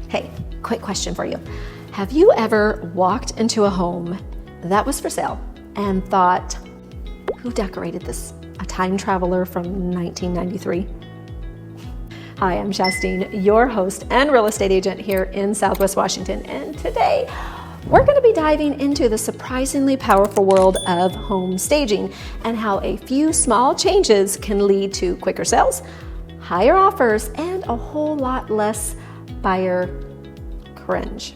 Hey, quick question for you. Have you ever walked into a home that was for sale and thought, who decorated this? A time traveler from 1993? Hi, I'm Shastine, your host and real estate agent here in Southwest Washington. And today, we're going to be diving into the surprisingly powerful world of home staging and how a few small changes can lead to quicker sales, higher offers, and a whole lot less buyer cringe.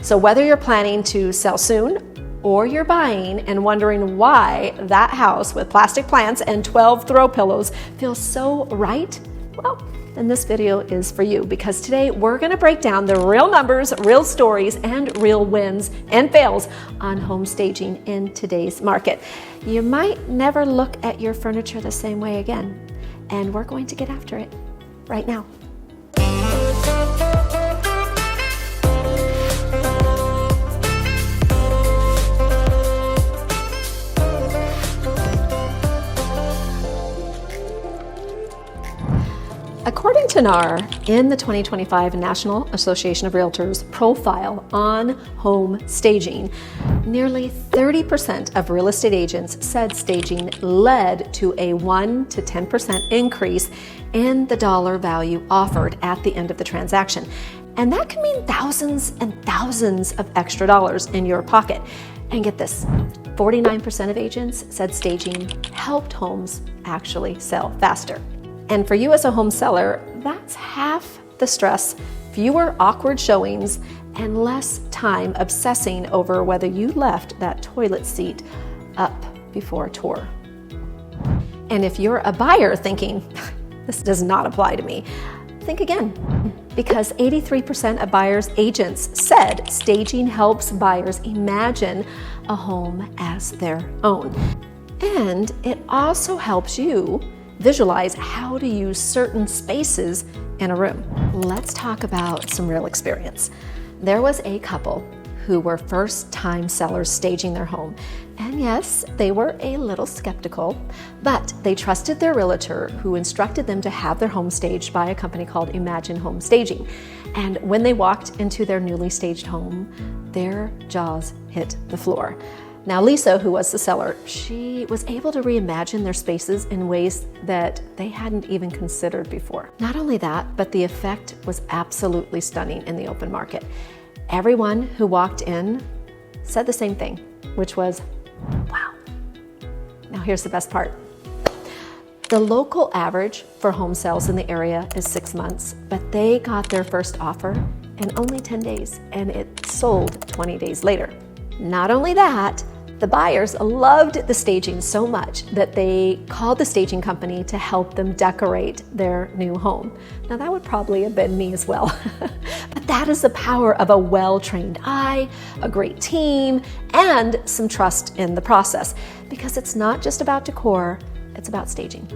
So whether you're planning to sell soon or you're buying and wondering why that house with plastic plants and 12 throw pillows feels so right, well, then this video is for you, because today we're going to break down the real numbers, real stories, and real wins and fails on home staging in today's market. You might never look at your furniture the same way again, and we're going to get after it right now. According to NAR, in the 2025 National Association of Realtors profile on home staging, nearly 30% of real estate agents said staging led to a 1 to 10% increase in the dollar value offered at the end of the transaction. And that can mean thousands and thousands of extra dollars in your pocket. And get this, 49% of agents said staging helped homes actually sell faster. And for you as a home seller, that's half the stress, fewer awkward showings, and less time obsessing over whether you left that toilet seat up before a tour. And if you're a buyer thinking, this does not apply to me, think again, because 83% of buyers' agents said staging helps buyers imagine a home as their own. And it also helps you visualize how to use certain spaces in a room. Let's talk about some real experience. There was a couple who were first-time sellers staging their home. And yes, they were a little skeptical, but they trusted their realtor who instructed them to have their home staged by a company called Imagine Home Staging. And when they walked into their newly staged home, their jaws hit the floor. Now, Lisa, who was the seller, she was able to reimagine their spaces in ways that they hadn't even considered before. Not only that, but the effect was absolutely stunning in the open market. Everyone who walked in said the same thing, which was, wow. Now, here's the best part. The local average for home sales in the area is 6 months, but they got their first offer in only 10 days, and it sold 20 days later. Not only that, the buyers loved the staging so much that they called the staging company to help them decorate their new home. Now, that would probably have been me as well. But that is the power of a well-trained eye, a great team, and some trust in the process, because it's not just about decor, it's about staging.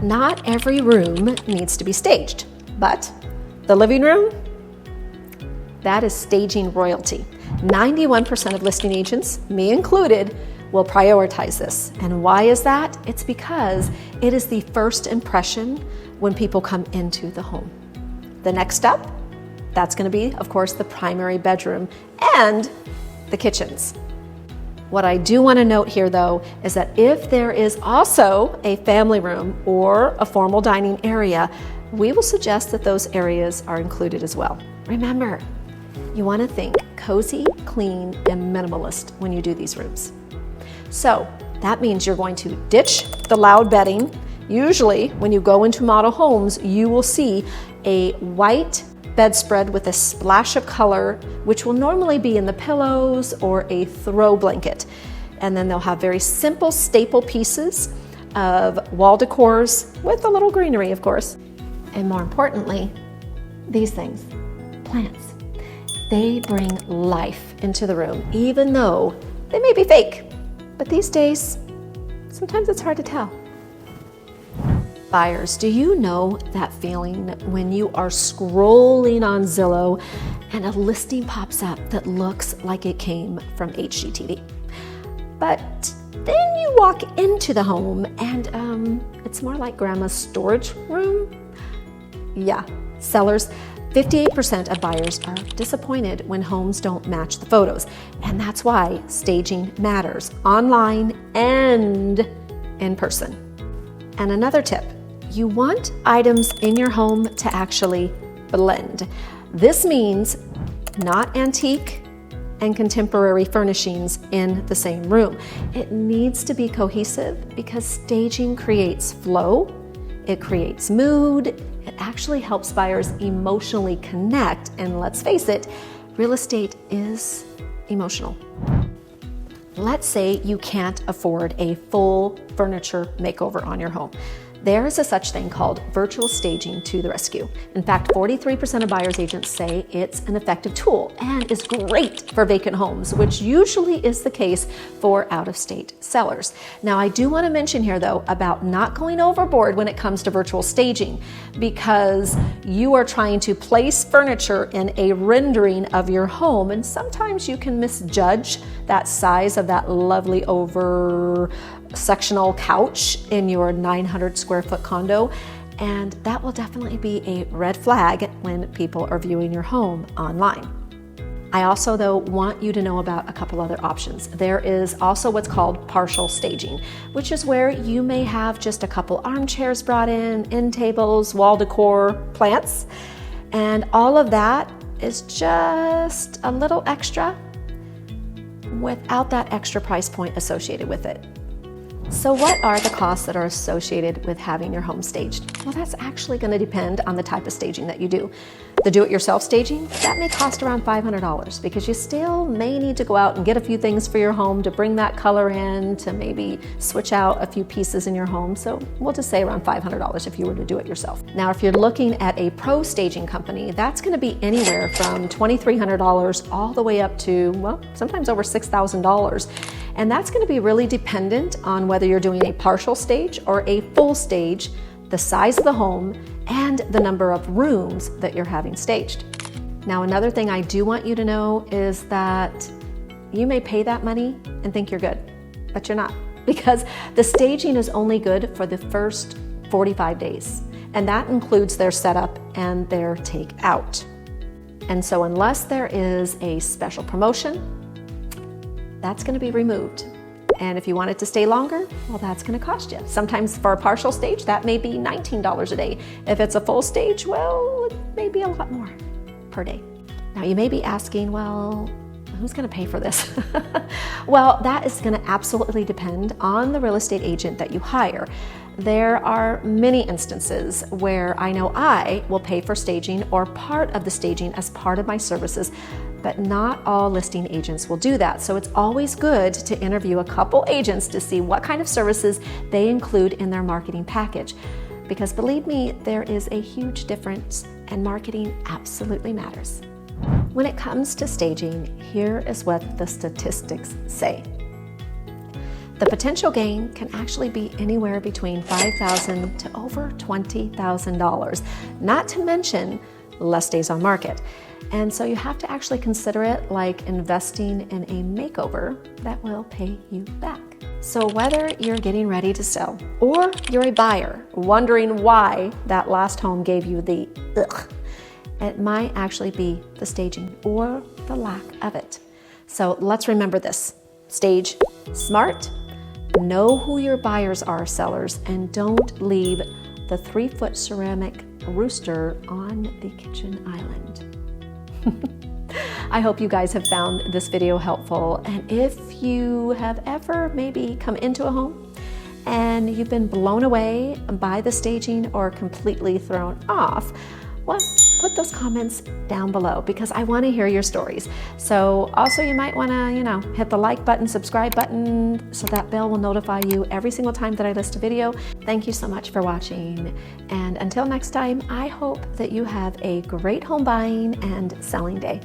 Not every room needs to be staged, but the living room, that is staging royalty. 91% of listing agents, me included, will prioritize this. And why is that? It's because it is the first impression when people come into the home. The next step, that's going to be, of course, the primary bedroom and the kitchens. What I do want to note here, though, is that if there is also a family room or a formal dining area, we will suggest that those areas are included as well. Remember, you want to think cozy, clean, and minimalist when you do these rooms. So that means you're going to ditch the loud bedding. Usually when you go into model homes, you will see a white bedspread with a splash of color, which will normally be in the pillows or a throw blanket. And then they'll have very simple staple pieces of wall decors with a little greenery, of course. And more importantly, these things, plants. They bring life into the room, even though they may be fake. But these days, sometimes it's hard to tell. Buyers, do you know that feeling when you are scrolling on Zillow and a listing pops up that looks like it came from HGTV? But then you walk into the home and it's more like grandma's storage room? Yeah, sellers, 58% of buyers are disappointed when homes don't match the photos, and that's why staging matters, online and in person. And another tip, you want items in your home to actually blend. This means not antique and contemporary furnishings in the same room. It needs to be cohesive because staging creates flow, it creates mood, it actually helps buyers emotionally connect, and let's face it, real estate is emotional. Let's say you can't afford a full furniture makeover on your home. There is a such thing called virtual staging to the rescue. In fact, 43% of buyer's agents say it's an effective tool and is great for vacant homes, which usually is the case for out-of-state sellers. Now, I do want to mention here, though, about not going overboard when it comes to virtual staging, because you are trying to place furniture in a rendering of your home, and sometimes you can misjudge that size of that lovely sectional couch in your 900 square foot condo, and that will definitely be a red flag when people are viewing your home online. I also, though, want you to know about a couple other options. There is also what's called partial staging, which is where you may have just a couple armchairs brought in, end tables, wall decor, plants, and all of that is just a little extra without that extra price point associated with it. So what are the costs that are associated with having your home staged? Well, that's actually going to depend on the type of staging that you do. The do-it-yourself staging, that may cost around $500 because you still may need to go out and get a few things for your home to bring that color in, to maybe switch out a few pieces in your home. So we'll just say around $500 if you were to do it yourself. Now, if you're looking at a pro staging company, that's going to be anywhere from $2,300 all the way up to, well, sometimes over $6,000. And that's going to be really dependent on whether you're doing a partial stage or a full stage, the size of the home, and the number of rooms that you're having staged. Now, another thing I do want you to know is that you may pay that money and think you're good, but you're not, because the staging is only good for the first 45 days, and that includes their setup and their takeout. And so unless there is a special promotion, that's going to be removed. And if you want it to stay longer, well, that's going to cost you. Sometimes for a partial stage, that may be $19 a day. If it's a full stage, well, it may be a lot more per day. Now, you may be asking, well, who's going to pay for this? Well, that is going to absolutely depend on the real estate agent that you hire. There are many instances where I know I will pay for staging or part of the staging as part of my services, but not all listing agents will do that. So it's always good to interview a couple agents to see what kind of services they include in their marketing package. Because believe me, there is a huge difference, and marketing absolutely matters. When it comes to staging, here is what the statistics say. The potential gain can actually be anywhere between $5,000 to over $20,000, not to mention less days on market. And so you have to actually consider it like investing in a makeover that will pay you back. So whether you're getting ready to sell or you're a buyer wondering why that last home gave you the ugh, it might actually be the staging or the lack of it. So let's remember this. Stage smart, know who your buyers are, sellers, and don't leave the 3-foot ceramic rooster on the kitchen island. I hope you guys have found this video helpful, and if you have ever maybe come into a home and you've been blown away by the staging or completely thrown off, well, put those comments down below because I want to hear your stories. So also you might want to, hit the like button, subscribe button, so that bell will notify you every single time that I list a video. Thank you so much for watching. And until next time, I hope that you have a great home buying and selling day.